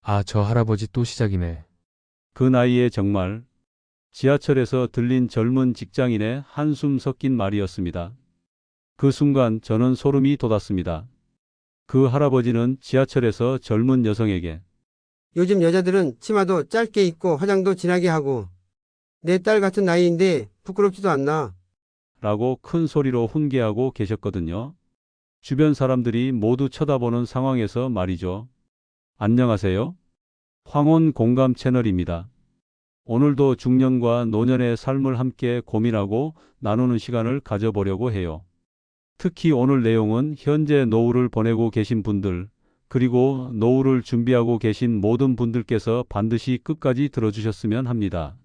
아, 저 할아버지 또 시작이네. 그 나이에 정말 지하철에서 들린 젊은 직장인의 한숨 섞인 말이었습니다. 그 순간 저는 소름이 돋았습니다. 그 할아버지는 지하철에서 젊은 여성에게 요즘 여자들은 치마도 짧게 입고 화장도 진하게 하고 내 딸 같은 나이인데 부끄럽지도 않나. 라고 큰 소리로 훈계하고 계셨거든요. 주변 사람들이 모두 쳐다보는 상황에서 말이죠. 안녕하세요. 황혼 공감 채널입니다. 오늘도 중년과 노년의 삶을 함께 고민하고 나누는 시간을 가져보려고 해요. 특히 오늘 내용은 현재 노후를 보내고 계신 분들, 그리고 노후를 준비하고 계신 모든 분들께서 반드시 끝까지 들어주셨으면 합니다.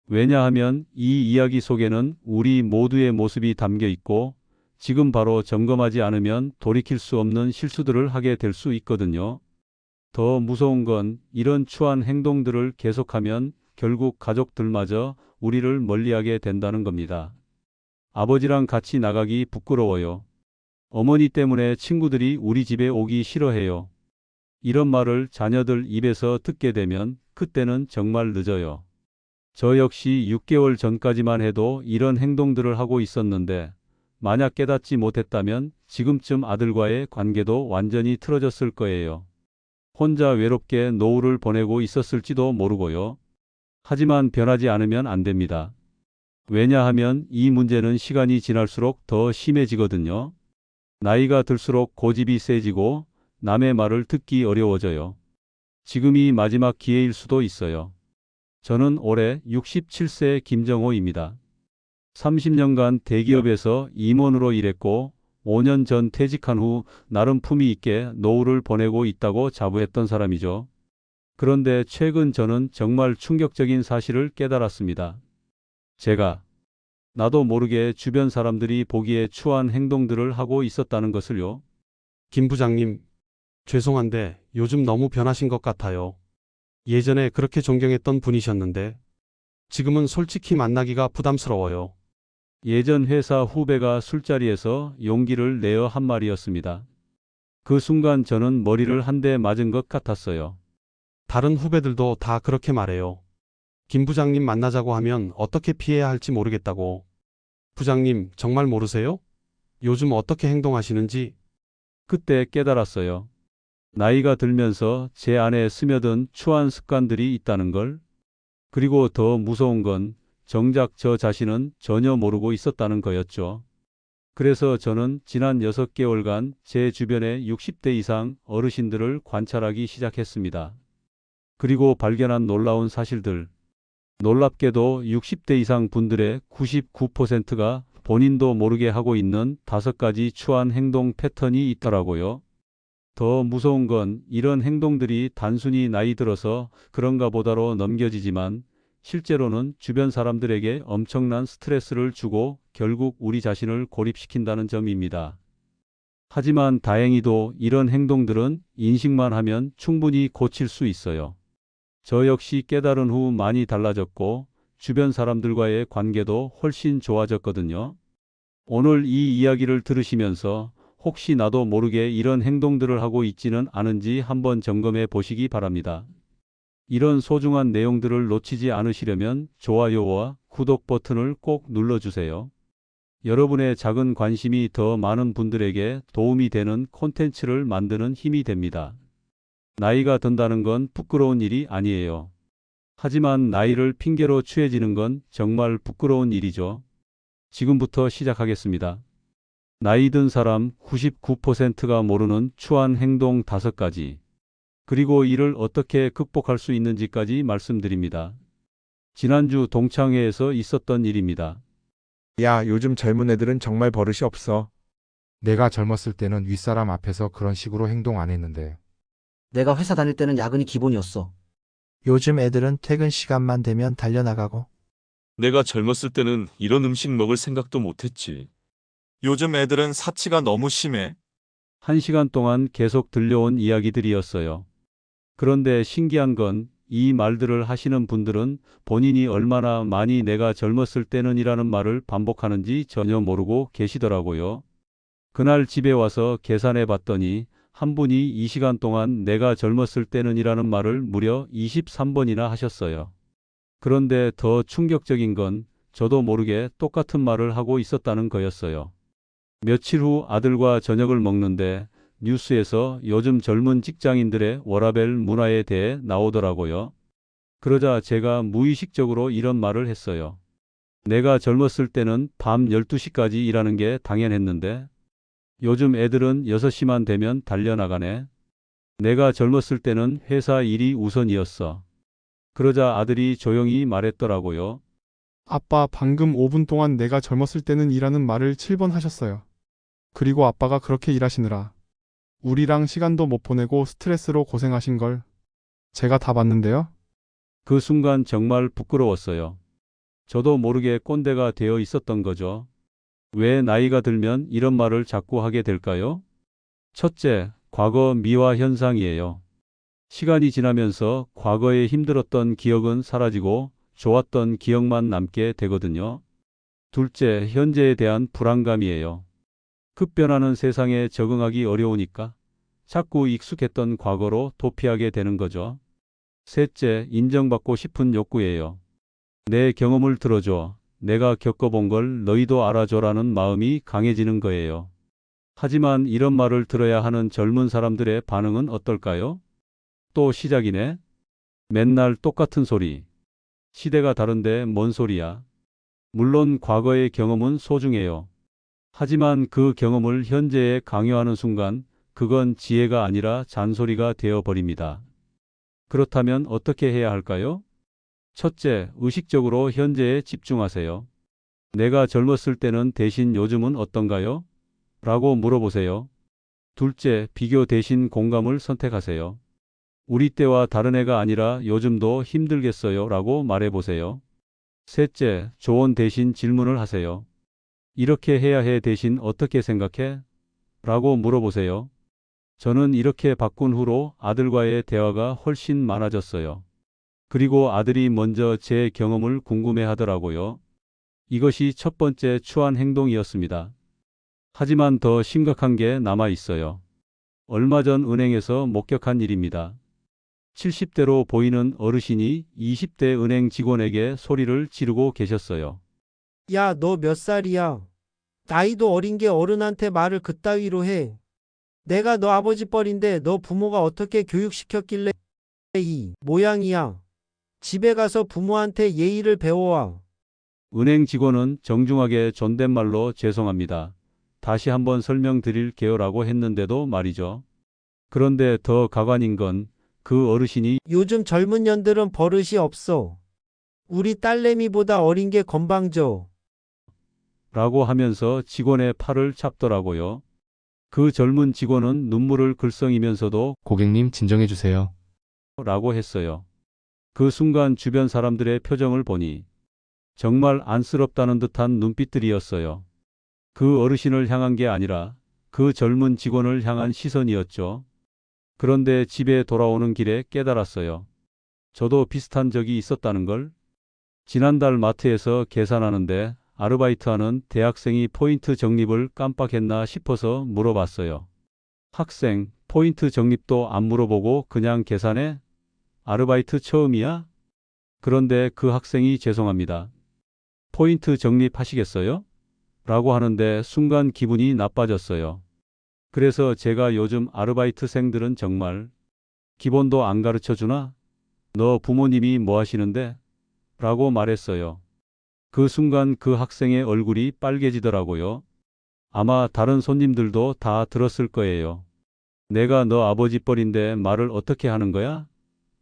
왜냐하면 이 이야기 속에는 우리 모두의 모습이 담겨 있고 지금 바로 점검하지 않으면 돌이킬 수 없는 실수들을 하게 될 수 있거든요. 더 무서운 건 이런 추한 행동들을 계속하면 결국 가족들마저 우리를 멀리하게 된다는 겁니다. 아버지랑 같이 나가기 부끄러워요. 어머니 때문에 친구들이 우리 집에 오기 싫어해요. 이런 말을 자녀들 입에서 듣게 되면 그때는 정말 늦어요. 저 역시 6개월 전까지만 해도 이런 행동들을 하고 있었는데 만약 깨닫지 못했다면 지금쯤 아들과의 관계도 완전히 틀어졌을 거예요. 혼자 외롭게 노후를 보내고 있었을지도 모르고요. 하지만 변하지 않으면 안 됩니다. 왜냐하면 이 문제는 시간이 지날수록 더 심해지거든요. 나이가 들수록 고집이 세지고 남의 말을 듣기 어려워져요. 지금이 마지막 기회일 수도 있어요. 저는 올해 67세 김정호입니다. 30년간 대기업에서 임원으로 일했고 5년 전 퇴직한 후 나름 품위 있게 노후를 보내고 있다고 자부했던 사람이죠. 그런데 최근 저는 정말 충격적인 사실을 깨달았습니다. 제가 나도 모르게 주변 사람들이 보기에 추한 행동들을 하고 있었다는 것을요. 김 부장님, 죄송한데 요즘 너무 변하신 것 같아요. 예전에 그렇게 존경했던 분이셨는데 지금은 솔직히 만나기가 부담스러워요. 예전 회사 후배가 술자리에서 용기를 내어 한 말이었습니다. 그 순간 저는 머리를 한 대 맞은 것 같았어요. 다른 후배들도 다 그렇게 말해요. 김 부장님 만나자고 하면 어떻게 피해야 할지 모르겠다고. 부장님, 정말 모르세요? 요즘 어떻게 행동하시는지. 그때 깨달았어요. 나이가 들면서 제 안에 스며든 추한 습관들이 있다는 걸. 그리고 더 무서운 건 정작 저 자신은 전혀 모르고 있었다는 거였죠. 그래서 저는 지난 6개월간 제 주변의 60대 이상 어르신들을 관찰하기 시작했습니다. 그리고 발견한 놀라운 사실들. 놀랍게도 60대 이상 분들의 99%가 본인도 모르게 하고 있는 5가지 추한 행동 패턴이 있더라고요. 더 무서운 건 이런 행동들이 단순히 나이 들어서 그런가 보다로 넘겨지지만 실제로는 주변 사람들에게 엄청난 스트레스를 주고 결국 우리 자신을 고립시킨다는 점입니다. 하지만 다행히도 이런 행동들은 인식만 하면 충분히 고칠 수 있어요. 저 역시 깨달은 후 많이 달라졌고 주변 사람들과의 관계도 훨씬 좋아졌거든요. 오늘 이 이야기를 들으시면서 혹시 나도 모르게 이런 행동들을 하고 있지는 않은지 한번 점검해 보시기 바랍니다. 이런 소중한 내용들을 놓치지 않으시려면 좋아요와 구독 버튼을 꼭 눌러주세요. 여러분의 작은 관심이 더 많은 분들에게 도움이 되는 콘텐츠를 만드는 힘이 됩니다. 나이가 든다는 건 부끄러운 일이 아니에요. 하지만 나이를 핑계로 취해지는 건 정말 부끄러운 일이죠. 지금부터 시작하겠습니다. 나이 든 사람 99%가 모르는 추한 행동 5가지. 그리고 이를 어떻게 극복할 수 있는지까지 말씀드립니다. 지난주 동창회에서 있었던 일입니다. 야, 요즘 젊은 애들은 정말 버릇이 없어. 내가 젊었을 때는 윗사람 앞에서 그런 식으로 행동 안 했는데. 내가 회사 다닐 때는 야근이 기본이었어. 요즘 애들은 퇴근 시간만 되면 달려나가고. 내가 젊었을 때는 이런 음식 먹을 생각도 못했지. 요즘 애들은 사치가 너무 심해. 1시간 동안 계속 들려온 이야기들이었어요. 그런데 신기한 건 이 말들을 하시는 분들은 본인이 얼마나 많이 내가 젊었을 때는이라는 말을 반복하는지 전혀 모르고 계시더라고요. 그날 집에 와서 계산해 봤더니 한 분이 이 시간 동안 내가 젊었을 때는이라는 말을 무려 23번이나 하셨어요. 그런데 더 충격적인 건 저도 모르게 똑같은 말을 하고 있었다는 거였어요. 며칠 후 아들과 저녁을 먹는데 뉴스에서 요즘 젊은 직장인들의 워라밸 문화에 대해 나오더라고요. 그러자 제가 무의식적으로 이런 말을 했어요. 내가 젊었을 때는 밤 12시까지 일하는 게 당연했는데 요즘 애들은 6시만 되면 달려나가네. 내가 젊었을 때는 회사 일이 우선이었어. 그러자 아들이 조용히 말했더라고요. 아빠, 방금 5분 동안 내가 젊었을 때는 일하는 말을 7번 하셨어요. 그리고 아빠가 그렇게 일하시느라 우리랑 시간도 못 보내고 스트레스로 고생하신 걸 제가 다 봤는데요. 그 순간 정말 부끄러웠어요. 저도 모르게 꼰대가 되어 있었던 거죠. 왜 나이가 들면 이런 말을 자꾸 하게 될까요? 첫째, 과거 미화 현상이에요. 시간이 지나면서 과거에 힘들었던 기억은 사라지고 좋았던 기억만 남게 되거든요. 둘째, 현재에 대한 불안감이에요. 급변하는 세상에 적응하기 어려우니까 자꾸 익숙했던 과거로 도피하게 되는 거죠. 셋째, 인정받고 싶은 욕구예요. 내 경험을 들어줘. 내가 겪어본 걸 너희도 알아줘라는 마음이 강해지는 거예요. 하지만 이런 말을 들어야 하는 젊은 사람들의 반응은 어떨까요? 또 시작이네? 맨날 똑같은 소리. 시대가 다른데 뭔 소리야? 물론 과거의 경험은 소중해요. 하지만 그 경험을 현재에 강요하는 순간 그건 지혜가 아니라 잔소리가 되어버립니다. 그렇다면 어떻게 해야 할까요? 첫째, 의식적으로 현재에 집중하세요. 내가 젊었을 때는 대신 요즘은 어떤가요? 라고 물어보세요. 둘째, 비교 대신 공감을 선택하세요. 우리 때와 다른 애가 아니라 요즘도 힘들겠어요 라고 말해보세요. 셋째, 조언 대신 질문을 하세요. 이렇게 해야 해 대신 어떻게 생각해? 라고 물어보세요. 저는 이렇게 바꾼 후로 아들과의 대화가 훨씬 많아졌어요. 그리고 아들이 먼저 제 경험을 궁금해 하더라고요. 이것이 첫 번째 추한 행동이었습니다. 하지만 더 심각한 게 남아 있어요. 얼마 전 은행에서 목격한 일입니다. 70대로 보이는 어르신이 20대 은행 직원에게 소리를 지르고 계셨어요. 야, 너 몇 살이야? 나이도 어린 게 어른한테 말을 그따위로 해. 내가 너 아버지 뻘인데 너 부모가 어떻게 교육시켰길래 이 모양이야. 집에 가서 부모한테 예의를 배워와. 은행 직원은 정중하게 존댓말로 죄송합니다. 다시 한번 설명드릴게요 라고 했는데도 말이죠. 그런데 더 가관인 건 그 어르신이 요즘 젊은 년들은 버릇이 없어. 우리 딸내미보다 어린 게 건방져. 라고 하면서 직원의 팔을 잡더라고요. 그 젊은 직원은 눈물을 글썽이면서도 고객님 진정해 주세요. 라고 했어요. 그 순간 주변 사람들의 표정을 보니 정말 안쓰럽다는 듯한 눈빛들이었어요. 그 어르신을 향한 게 아니라 그 젊은 직원을 향한 시선이었죠. 그런데 집에 돌아오는 길에 깨달았어요. 저도 비슷한 적이 있었다는 걸. 지난달 마트에서 계산하는데 아르바이트하는 대학생이 포인트 적립을 깜빡했나 싶어서 물어봤어요. 학생, 포인트 적립도 안 물어보고 그냥 계산해? 아르바이트 처음이야? 그런데 그 학생이 죄송합니다. 포인트 적립하시겠어요? 라고 하는데 순간 기분이 나빠졌어요. 그래서 제가 요즘 아르바이트생들은 정말 기본도 안 가르쳐 주나? 너 부모님이 뭐 하시는데? 라고 말했어요. 그 순간 그 학생의 얼굴이 빨개지더라고요. 아마 다른 손님들도 다 들었을 거예요. 내가 너 아버지 뻘인데 말을 어떻게 하는 거야?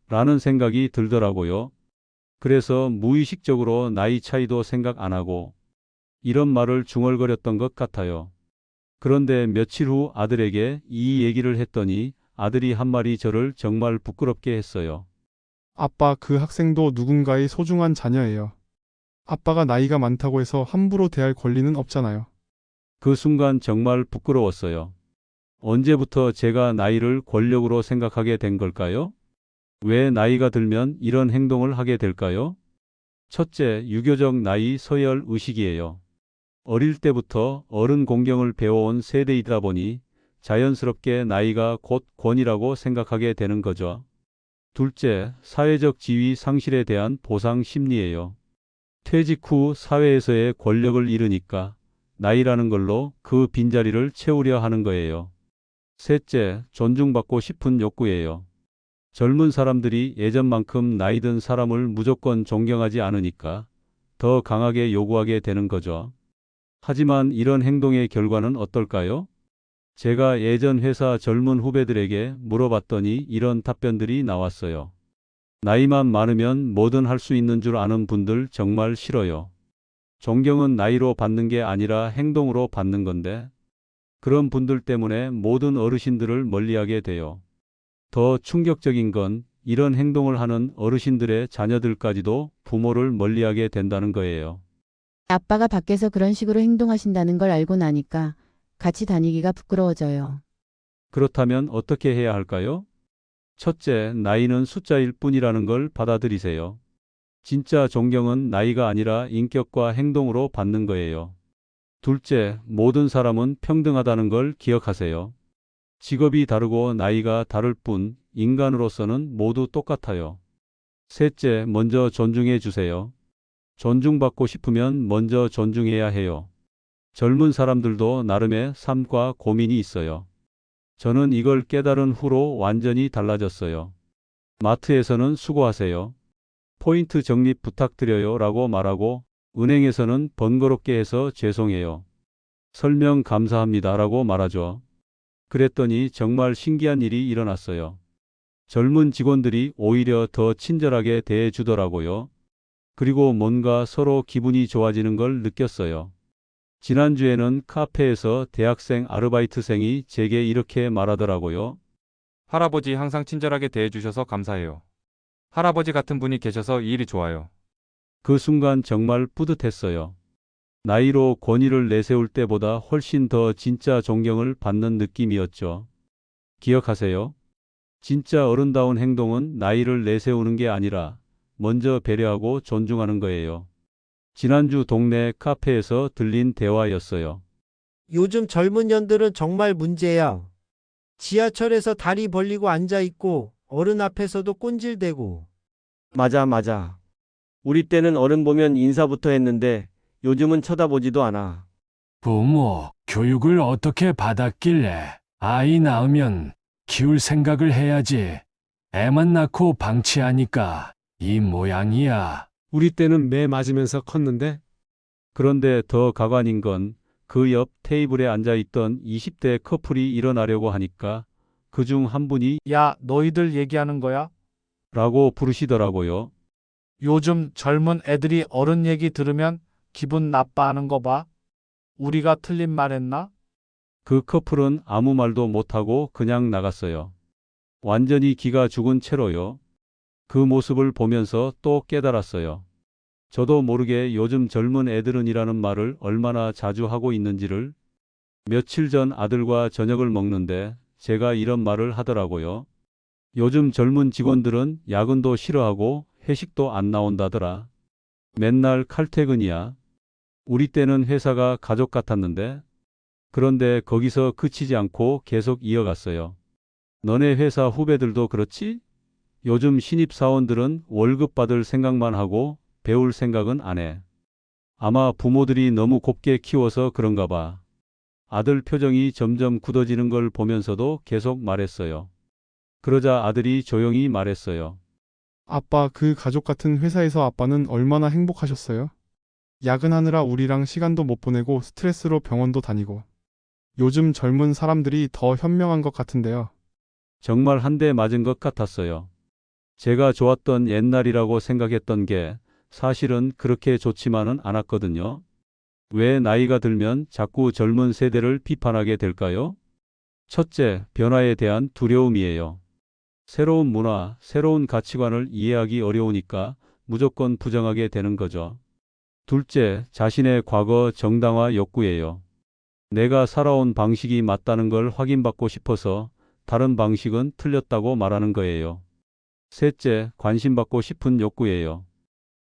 라는 생각이 들더라고요. 그래서 무의식적으로 나이 차이도 생각 안 하고 이런 말을 중얼거렸던 것 같아요. 그런데 며칠 후 아들에게 이 얘기를 했더니 아들이 한 말이 저를 정말 부끄럽게 했어요. 아빠, 그 학생도 누군가의 소중한 자녀예요. 아빠가 나이가 많다고 해서 함부로 대할 권리는 없잖아요. 그 순간 정말 부끄러웠어요. 언제부터 제가 나이를 권력으로 생각하게 된 걸까요? 왜 나이가 들면 이런 행동을 하게 될까요? 첫째, 유교적 나이 서열 의식이에요. 어릴 때부터 어른 공경을 배워온 세대이다 보니 자연스럽게 나이가 곧 권위라고 생각하게 되는 거죠. 둘째, 사회적 지위 상실에 대한 보상 심리예요. 퇴직 후 사회에서의 권력을 잃으니까 나이라는 걸로 그 빈자리를 채우려 하는 거예요. 셋째, 존중받고 싶은 욕구예요. 젊은 사람들이 예전만큼 나이 든 사람을 무조건 존경하지 않으니까 더 강하게 요구하게 되는 거죠. 하지만 이런 행동의 결과는 어떨까요? 제가 예전 회사 젊은 후배들에게 물어봤더니 이런 답변들이 나왔어요. 나이만 많으면 뭐든 할 수 있는 줄 아는 분들 정말 싫어요. 존경은 나이로 받는 게 아니라 행동으로 받는 건데 그런 분들 때문에 모든 어르신들을 멀리하게 돼요. 더 충격적인 건 이런 행동을 하는 어르신들의 자녀들까지도 부모를 멀리하게 된다는 거예요. 아빠가 밖에서 그런 식으로 행동하신다는 걸 알고 나니까 같이 다니기가 부끄러워져요. 그렇다면 어떻게 해야 할까요? 첫째, 나이는 숫자일 뿐이라는 걸 받아들이세요. 진짜 존경은 나이가 아니라 인격과 행동으로 받는 거예요. 둘째, 모든 사람은 평등하다는 걸 기억하세요. 직업이 다르고 나이가 다를 뿐 인간으로서는 모두 똑같아요. 셋째, 먼저 존중해 주세요. 존중받고 싶으면 먼저 존중해야 해요. 젊은 사람들도 나름의 삶과 고민이 있어요. 저는 이걸 깨달은 후로 완전히 달라졌어요. 마트에서는 수고하세요. 포인트 적립 부탁드려요 라고 말하고 은행에서는 번거롭게 해서 죄송해요. 설명 감사합니다 라고 말하죠. 그랬더니 정말 신기한 일이 일어났어요. 젊은 직원들이 오히려 더 친절하게 대해주더라고요. 그리고 뭔가 서로 기분이 좋아지는 걸 느꼈어요. 지난주에는 카페에서 대학생 아르바이트생이 제게 이렇게 말하더라고요. 할아버지 항상 친절하게 대해주셔서 감사해요. 할아버지 같은 분이 계셔서 이 일이 좋아요. 그 순간 정말 뿌듯했어요. 나이로 권위를 내세울 때보다 훨씬 더 진짜 존경을 받는 느낌이었죠. 기억하세요? 진짜 어른다운 행동은 나이를 내세우는 게 아니라 먼저 배려하고 존중하는 거예요. 지난주 동네 카페에서 들린 대화였어요. 요즘 젊은 년들은 정말 문제야. 지하철에서 다리 벌리고 앉아있고 어른 앞에서도 꼰질대고. 맞아. 우리 때는 어른 보면 인사부터 했는데 요즘은 쳐다보지도 않아. 부모, 교육을 어떻게 받았길래 아이 낳으면 키울 생각을 해야지. 애만 낳고 방치하니까 이 모양이야. 우리 때는 매 맞으면서 컸는데 그런데 더 가관인 건 그 옆 테이블에 앉아있던 20대 커플이 일어나려고 하니까 그중 한 분이 야, 너희들 얘기하는 거야? 라고 부르시더라고요. 요즘 젊은 애들이 어른 얘기 들으면 기분 나빠하는 거 봐. 우리가 틀린 말 했나? 그 커플은 아무 말도 못하고 그냥 나갔어요. 완전히 기가 죽은 채로요. 그 모습을 보면서 또 깨달았어요. 저도 모르게 요즘 젊은 애들은이라는 말을 얼마나 자주 하고 있는지를. 며칠 전 아들과 저녁을 먹는데 제가 이런 말을 하더라고요. 요즘 젊은 직원들은 야근도 싫어하고 회식도 안 나온다더라. 맨날 칼퇴근이야. 우리 때는 회사가 가족 같았는데. 그런데 거기서 그치지 않고 계속 이어갔어요. 너네 회사 후배들도 그렇지? 요즘 신입사원들은 월급 받을 생각만 하고 배울 생각은 안 해. 아마 부모들이 너무 곱게 키워서 그런가 봐. 아들 표정이 점점 굳어지는 걸 보면서도 계속 말했어요. 그러자 아들이 조용히 말했어요. 아빠, 그 가족 같은 회사에서 아빠는 얼마나 행복하셨어요? 야근하느라 우리랑 시간도 못 보내고 스트레스로 병원도 다니고. 요즘 젊은 사람들이 더 현명한 것 같은데요. 정말 한 대 맞은 것 같았어요. 제가 좋았던 옛날이라고 생각했던 게 사실은 그렇게 좋지만은 않았거든요. 왜 나이가 들면 자꾸 젊은 세대를 비판하게 될까요? 첫째, 변화에 대한 두려움이에요. 새로운 문화, 새로운 가치관을 이해하기 어려우니까 무조건 부정하게 되는 거죠. 둘째, 자신의 과거 정당화 욕구예요. 내가 살아온 방식이 맞다는 걸 확인받고 싶어서 다른 방식은 틀렸다고 말하는 거예요. 셋째, 관심받고 싶은 욕구예요.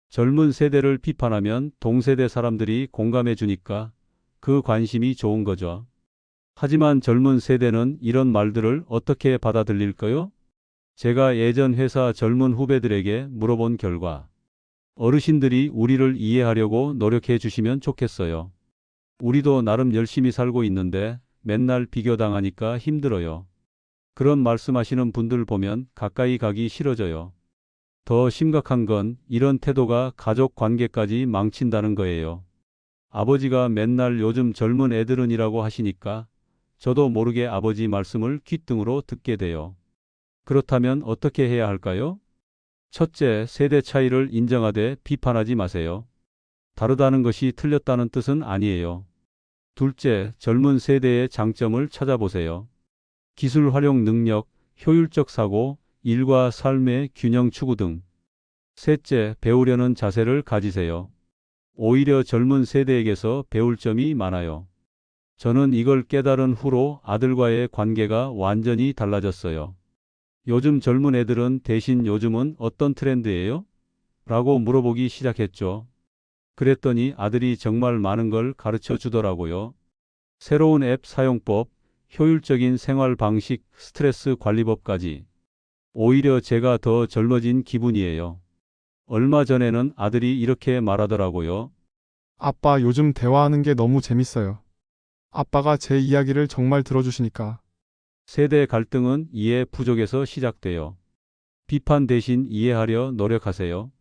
젊은 세대를 비판하면 동세대 사람들이 공감해 주니까 그 관심이 좋은 거죠. 하지만 젊은 세대는 이런 말들을 어떻게 받아들일까요? 제가 예전 회사 젊은 후배들에게 물어본 결과 어르신들이 우리를 이해하려고 노력해 주시면 좋겠어요. 우리도 나름 열심히 살고 있는데 맨날 비교당하니까 힘들어요. 그런 말씀하시는 분들 보면 가까이 가기 싫어져요. 더 심각한 건 이런 태도가 가족 관계까지 망친다는 거예요. 아버지가 맨날 요즘 젊은 애들은이라고 하시니까 저도 모르게 아버지 말씀을 귓등으로 듣게 돼요. 그렇다면 어떻게 해야 할까요? 첫째, 세대 차이를 인정하되 비판하지 마세요. 다르다는 것이 틀렸다는 뜻은 아니에요. 둘째, 젊은 세대의 장점을 찾아보세요. 기술 활용 능력, 효율적 사고, 일과 삶의 균형 추구 등. 셋째, 배우려는 자세를 가지세요. 오히려 젊은 세대에게서 배울 점이 많아요. 저는 이걸 깨달은 후로 아들과의 관계가 완전히 달라졌어요. 요즘 젊은 애들은 대신 요즘은 어떤 트렌드예요? 라고 물어보기 시작했죠. 그랬더니 아들이 정말 많은 걸 가르쳐 주더라고요. 새로운 앱 사용법, 효율적인 생활 방식, 스트레스 관리법까지. 오히려 제가 더 젊어진 기분이에요. 얼마 전에는 아들이 이렇게 말하더라고요. 아빠, 요즘 대화하는 게 너무 재밌어요. 아빠가 제 이야기를 정말 들어주시니까. 세대 갈등은 이해 부족에서 시작돼요. 비판 대신 이해하려 노력하세요.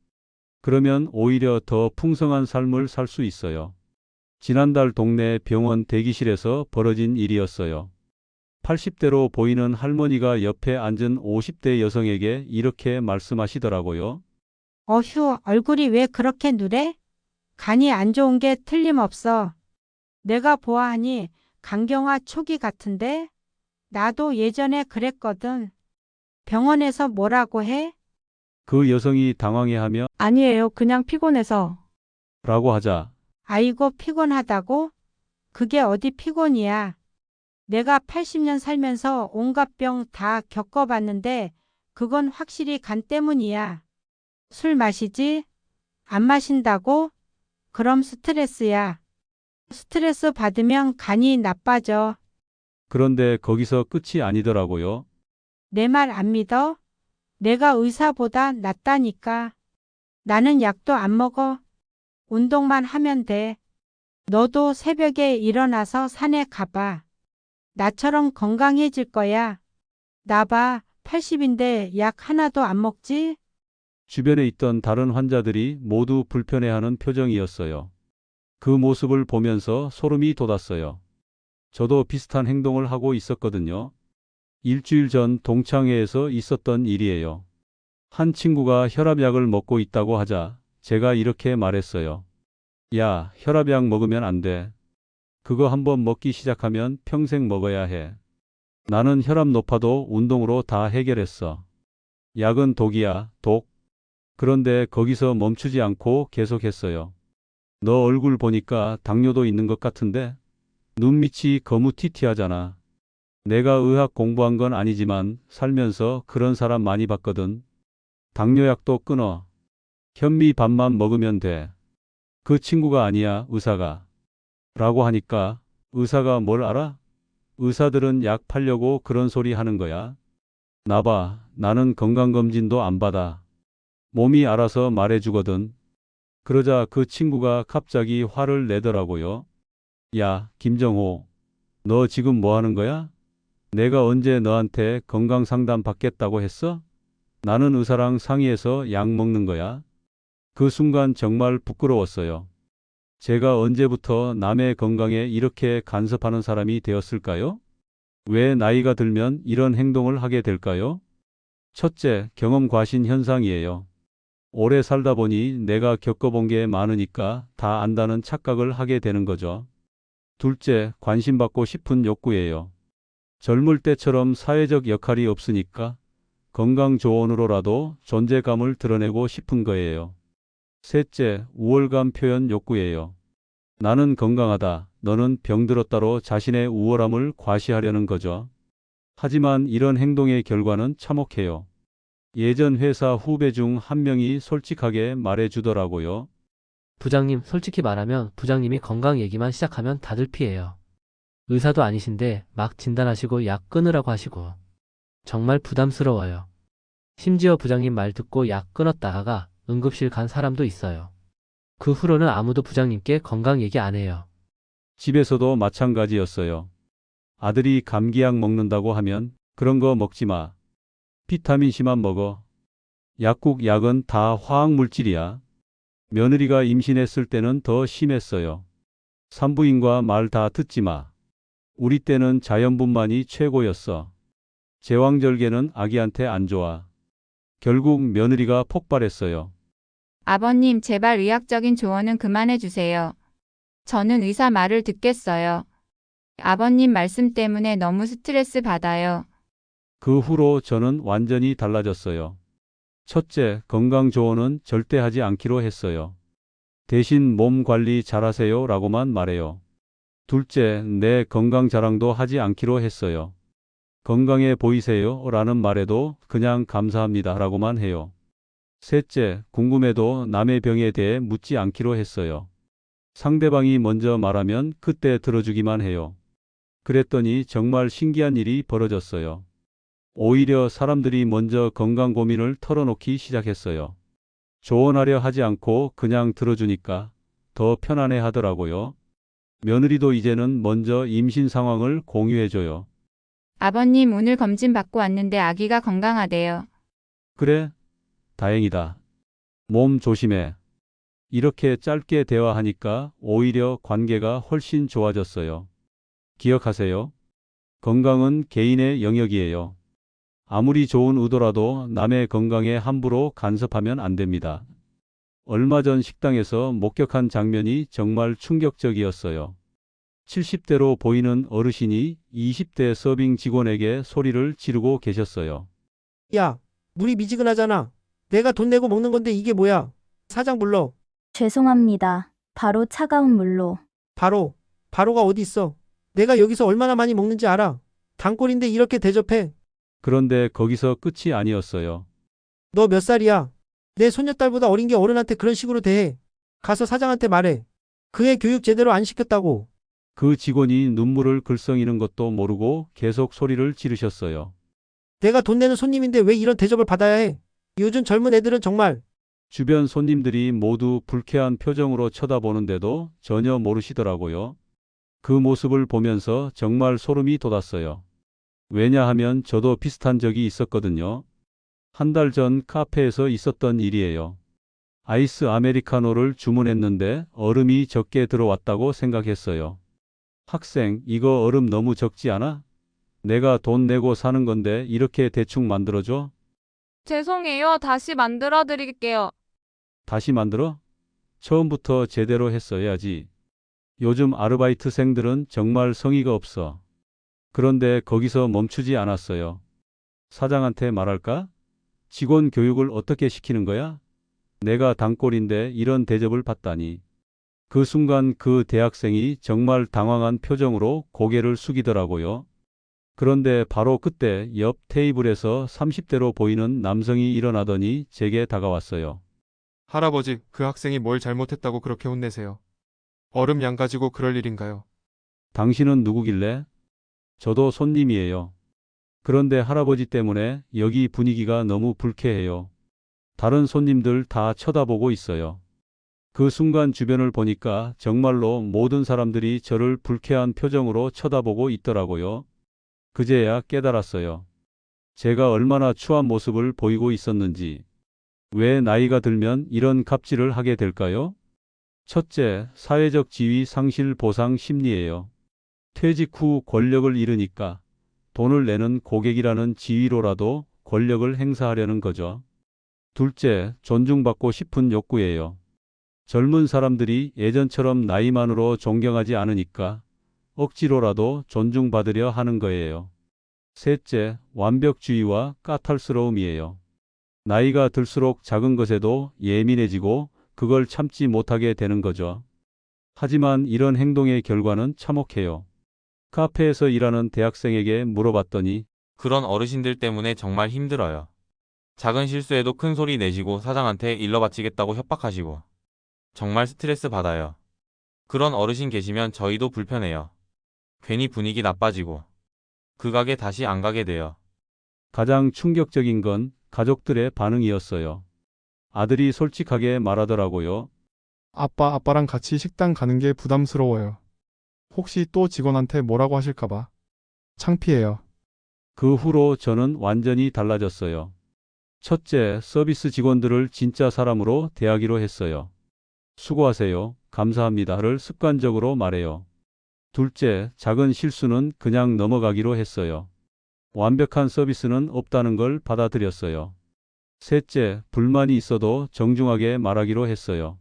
그러면 오히려 더 풍성한 삶을 살 수 있어요. 지난달 동네 병원 대기실에서 벌어진 일이었어요. 80대로 보이는 할머니가 옆에 앉은 50대 여성에게 이렇게 말씀하시더라고요. 어휴, 얼굴이 왜 그렇게 누래? 간이 안 좋은 게 틀림없어. 내가 보아하니 간경화 초기 같은데? 나도 예전에 그랬거든. 병원에서 뭐라고 해? 그 여성이 당황해하며 아니에요, 그냥 피곤해서. 라고 하자 아이고, 피곤하다고? 그게 어디 피곤이야. 내가 80년 살면서 온갖 병 다 겪어봤는데 그건 확실히 간 때문이야. 술 마시지? 안 마신다고? 그럼 스트레스야. 스트레스 받으면 간이 나빠져. 그런데 거기서 끝이 아니더라고요. 내 말 안 믿어? 내가 의사보다 낫다니까. 나는 약도 안 먹어. 운동만 하면 돼. 너도 새벽에 일어나서 산에 가봐. 나처럼 건강해질 거야. 나 봐, 80인데 약 하나도 안 먹지? 주변에 있던 다른 환자들이 모두 불편해하는 표정이었어요. 그 모습을 보면서 소름이 돋았어요. 저도 비슷한 행동을 하고 있었거든요. 일주일 전 동창회에서 있었던 일이에요. 한 친구가 혈압약을 먹고 있다고 하자 제가 이렇게 말했어요. 야, 혈압약 먹으면 안 돼. 그거 한번 먹기 시작하면 평생 먹어야 해. 나는 혈압 높아도 운동으로 다 해결했어. 약은 독이야, 독. 그런데 거기서 멈추지 않고 계속했어요. 너 얼굴 보니까 당뇨도 있는 것 같은데? 눈밑이 거무튀튀하잖아. 내가 의학 공부한 건 아니지만 살면서 그런 사람 많이 봤거든. 당뇨약도 끊어. 현미밥만 먹으면 돼. 그 친구가 아니야, 의사가. 라고 하니까 의사가 뭘 알아? 의사들은 약 팔려고 그런 소리 하는 거야. 나봐, 나는 건강검진도 안 받아. 몸이 알아서 말해주거든. 그러자 그 친구가 갑자기 화를 내더라고요. 야, 김정호, 너 지금 뭐 하는 거야? 내가 언제 너한테 건강상담 받겠다고 했어? 나는 의사랑 상의해서 약 먹는 거야. 그 순간 정말 부끄러웠어요. 제가 언제부터 남의 건강에 이렇게 간섭하는 사람이 되었을까요? 왜 나이가 들면 이런 행동을 하게 될까요? 첫째, 경험 과신 현상이에요. 오래 살다 보니 내가 겪어본 게 많으니까 다 안다는 착각을 하게 되는 거죠. 둘째, 관심받고 싶은 욕구예요. 젊을 때처럼 사회적 역할이 없으니까 건강조언으로라도 존재감을 드러내고 싶은 거예요. 셋째, 우월감 표현 욕구예요. 나는 건강하다, 너는 병들었다로 자신의 우월함을 과시하려는 거죠. 하지만 이런 행동의 결과는 참혹해요. 예전 회사 후배 중 한 명이 솔직하게 말해주더라고요. 부장님, 솔직히 말하면 부장님이 건강 얘기만 시작하면 다들 피해요. 의사도 아니신데 막 진단하시고 약 끊으라고 하시고 정말 부담스러워요. 심지어 부장님 말 듣고 약 끊었다가 응급실 간 사람도 있어요. 그 후로는 아무도 부장님께 건강 얘기 안 해요. 집에서도 마찬가지였어요. 아들이 감기약 먹는다고 하면 그런 거 먹지 마. 비타민C만 먹어. 약국 약은 다 화학물질이야. 며느리가 임신했을 때는 더 심했어요. 산부인과 말 다 듣지 마. 우리 때는 자연분만이 최고였어. 제왕절개는 아기한테 안 좋아. 결국 며느리가 폭발했어요. 아버님, 제발 의학적인 조언은 그만해 주세요. 저는 의사 말을 듣겠어요. 아버님 말씀 때문에 너무 스트레스 받아요. 그 후로 저는 완전히 달라졌어요. 첫째, 건강 조언은 절대 하지 않기로 했어요. 대신 몸 관리 잘하세요 라고만 말해요. 둘째, 내 건강 자랑도 하지 않기로 했어요. 건강해 보이세요 라는 말에도 그냥 감사합니다 라고만 해요. 셋째, 궁금해도 남의 병에 대해 묻지 않기로 했어요. 상대방이 먼저 말하면 그때 들어주기만 해요. 그랬더니 정말 신기한 일이 벌어졌어요. 오히려 사람들이 먼저 건강 고민을 털어놓기 시작했어요. 조언하려 하지 않고 그냥 들어주니까 더 편안해 하더라고요. 며느리도 이제는 먼저 임신 상황을 공유해줘요. 아버님, 오늘 검진 받고 왔는데 아기가 건강하대요. 그래? 다행이다. 몸 조심해. 이렇게 짧게 대화하니까 오히려 관계가 훨씬 좋아졌어요. 기억하세요. 건강은 개인의 영역이에요. 아무리 좋은 의도라도 남의 건강에 함부로 간섭하면 안 됩니다. 얼마 전 식당에서 목격한 장면이 정말 충격적이었어요. 70대로 보이는 어르신이 20대 서빙 직원에게 소리를 지르고 계셨어요. 야, 물이 미지근하잖아. 내가 돈 내고 먹는 건데 이게 뭐야? 사장 불러. 죄송합니다. 바로 차가운 물로. 바로가 어디 있어? 내가 여기서 얼마나 많이 먹는지 알아. 단골인데 이렇게 대접해. 그런데 거기서 끝이 아니었어요. 너 몇 살이야? 내 손녀딸보다 어린 게 어른한테 그런 식으로 대해. 가서 사장한테 말해. 그 애 교육 제대로 안 시켰다고. 그 직원이 눈물을 글썽이는 것도 모르고 계속 소리를 지르셨어요. 내가 돈 내는 손님인데 왜 이런 대접을 받아야 해? 요즘 젊은 애들은 정말. 주변 손님들이 모두 불쾌한 표정으로 쳐다보는데도 전혀 모르시더라고요. 그 모습을 보면서 정말 소름이 돋았어요. 왜냐하면 저도 비슷한 적이 있었거든요. 한 달 전 카페에서 있었던 일이에요. 아이스 아메리카노를 주문했는데 얼음이 적게 들어왔다고 생각했어요. 학생, 이거 얼음 너무 적지 않아? 내가 돈 내고 사는 건데 이렇게 대충 만들어줘? 죄송해요. 다시 만들어 드릴게요. 다시 만들어? 처음부터 제대로 했어야지. 요즘 아르바이트생들은 정말 성의가 없어. 그런데 거기서 멈추지 않았어요. 사장한테 말할까? 직원 교육을 어떻게 시키는 거야? 내가 단골인데 이런 대접을 받다니. 그 순간 그 대학생이 정말 당황한 표정으로 고개를 숙이더라고요. 그런데 바로 그때 옆 테이블에서 30대로 보이는 남성이 일어나더니 제게 다가왔어요. 할아버지, 그 학생이 뭘 잘못했다고 그렇게 혼내세요? 얼음 양 가지고 그럴 일인가요? 당신은 누구길래? 저도 손님이에요. 그런데 할아버지 때문에 여기 분위기가 너무 불쾌해요. 다른 손님들 다 쳐다보고 있어요. 그 순간 주변을 보니까 정말로 모든 사람들이 저를 불쾌한 표정으로 쳐다보고 있더라고요. 그제야 깨달았어요. 제가 얼마나 추한 모습을 보이고 있었는지. 왜 나이가 들면 이런 갑질을 하게 될까요? 첫째, 사회적 지위 상실 보상 심리예요. 퇴직 후 권력을 잃으니까 돈을 내는 고객이라는 지위로라도 권력을 행사하려는 거죠. 둘째, 존중받고 싶은 욕구예요. 젊은 사람들이 예전처럼 나이만으로 존경하지 않으니까 억지로라도 존중받으려 하는 거예요. 셋째, 완벽주의와 까탈스러움이에요. 나이가 들수록 작은 것에도 예민해지고 그걸 참지 못하게 되는 거죠. 하지만 이런 행동의 결과는 참혹해요. 카페에서 일하는 대학생에게 물어봤더니 그런 어르신들 때문에 정말 힘들어요. 작은 실수에도 큰 소리 내시고 사장한테 일러 바치겠다고 협박하시고 정말 스트레스 받아요. 그런 어르신 계시면 저희도 불편해요. 괜히 분위기 나빠지고 그 가게 다시 안 가게 돼요. 가장 충격적인 건 가족들의 반응이었어요. 아들이 솔직하게 말하더라고요. 아빠랑 같이 식당 가는 게 부담스러워요. 혹시 또 직원한테 뭐라고 하실까봐. 창피해요. 그 후로 저는 완전히 달라졌어요. 첫째, 서비스 직원들을 진짜 사람으로 대하기로 했어요. 수고하세요, 감사합니다를 습관적으로 말해요. 둘째, 작은 실수는 그냥 넘어가기로 했어요. 완벽한 서비스는 없다는 걸 받아들였어요. 셋째, 불만이 있어도 정중하게 말하기로 했어요.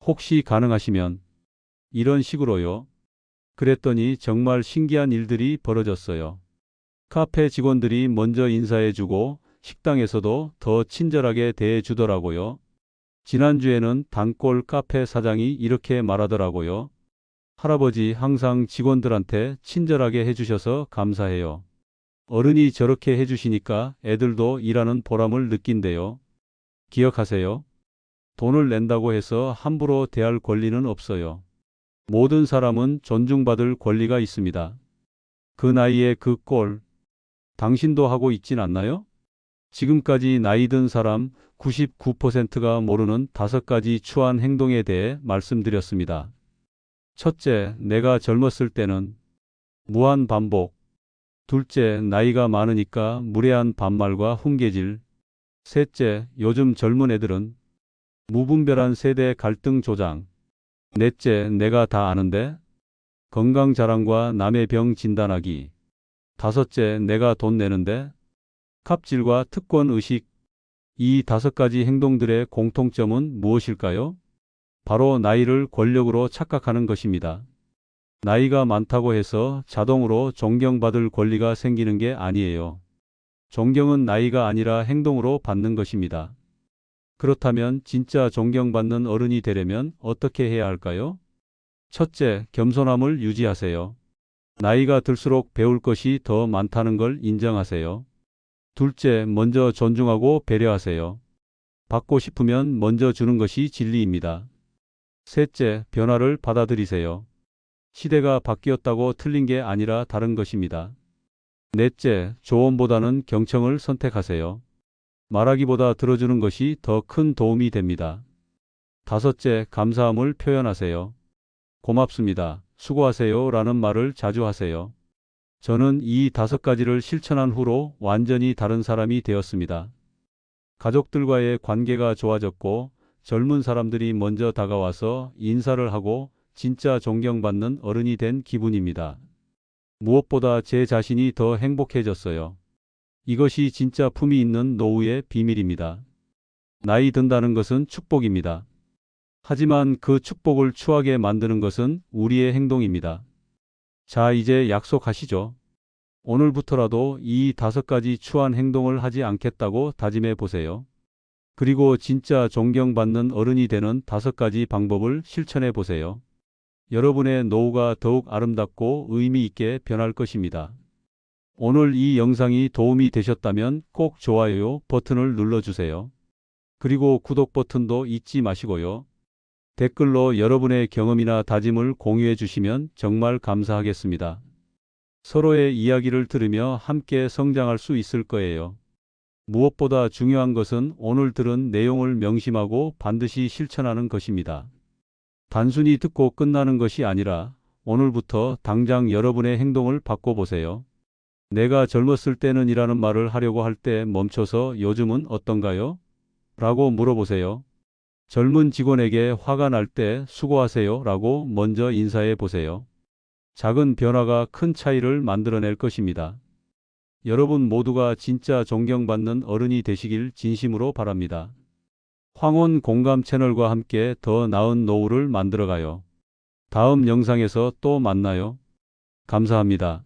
혹시 가능하시면 이런 식으로요. 그랬더니 정말 신기한 일들이 벌어졌어요. 카페 직원들이 먼저 인사해주고 식당에서도 더 친절하게 대해주더라고요. 지난주에는 단골 카페 사장이 이렇게 말하더라고요. 할아버지 항상 직원들한테 친절하게 해주셔서 감사해요. 어른이 저렇게 해주시니까 애들도 일하는 보람을 느낀대요. 기억하세요. 돈을 낸다고 해서 함부로 대할 권리는 없어요. 모든 사람은 존중받을 권리가 있습니다. 그 나이에 그 꼴, 당신도 하고 있진 않나요? 지금까지 나이 든 사람 99%가 모르는 5가지 추한 행동에 대해 말씀드렸습니다. 첫째, 내가 젊었을 때는 무한 반복. 둘째, 나이가 많으니까 무례한 반말과 훈계질. 셋째, 요즘 젊은 애들은 무분별한 세대 갈등 조장. 넷째, 내가 다 아는데 건강 자랑과 남의 병 진단하기. 다섯째, 내가 돈 내는데 갑질과 특권 의식. 이 5가지 행동들의 공통점은 무엇일까요? 바로 나이를 권력으로 착각하는 것입니다. 나이가 많다고 해서 자동으로 존경받을 권리가 생기는 게 아니에요. 존경은 나이가 아니라 행동으로 받는 것입니다. 그렇다면 진짜 존경받는 어른이 되려면 어떻게 해야 할까요? 첫째, 겸손함을 유지하세요. 나이가 들수록 배울 것이 더 많다는 걸 인정하세요. 둘째, 먼저 존중하고 배려하세요. 받고 싶으면 먼저 주는 것이 진리입니다. 셋째, 변화를 받아들이세요. 시대가 바뀌었다고 틀린 게 아니라 다른 것입니다. 넷째, 조언보다는 경청을 선택하세요. 말하기보다 들어주는 것이 더 큰 도움이 됩니다. 다섯째, 감사함을 표현하세요. 고맙습니다. 수고하세요 라는 말을 자주 하세요. 저는 이 5가지를 실천한 후로 완전히 다른 사람이 되었습니다. 가족들과의 관계가 좋아졌고 젊은 사람들이 먼저 다가와서 인사를 하고 진짜 존경받는 어른이 된 기분입니다. 무엇보다 제 자신이 더 행복해졌어요. 이것이 진짜 품위 있는 노후의 비밀입니다. 나이 든다는 것은 축복입니다. 하지만 그 축복을 추하게 만드는 것은 우리의 행동입니다. 자, 이제 약속하시죠. 오늘부터라도 이 5가지 추한 행동을 하지 않겠다고 다짐해 보세요. 그리고 진짜 존경받는 어른이 되는 5가지 방법을 실천해 보세요. 여러분의 노후가 더욱 아름답고 의미 있게 변할 것입니다. 오늘 이 영상이 도움이 되셨다면 꼭 좋아요 버튼을 눌러주세요. 그리고 구독 버튼도 잊지 마시고요. 댓글로 여러분의 경험이나 다짐을 공유해 주시면 정말 감사하겠습니다. 서로의 이야기를 들으며 함께 성장할 수 있을 거예요. 무엇보다 중요한 것은 오늘 들은 내용을 명심하고 반드시 실천하는 것입니다. 단순히 듣고 끝나는 것이 아니라 오늘부터 당장 여러분의 행동을 바꿔보세요. 내가 젊었을 때는 이라는 말을 하려고 할 때 멈춰서 요즘은 어떤가요? 라고 물어보세요. 젊은 직원에게 화가 날 때 수고하세요 라고 먼저 인사해 보세요. 작은 변화가 큰 차이를 만들어낼 것입니다. 여러분 모두가 진짜 존경받는 어른이 되시길 진심으로 바랍니다. 황혼 공감 채널과 함께 더 나은 노후를 만들어가요. 다음 영상에서 또 만나요. 감사합니다.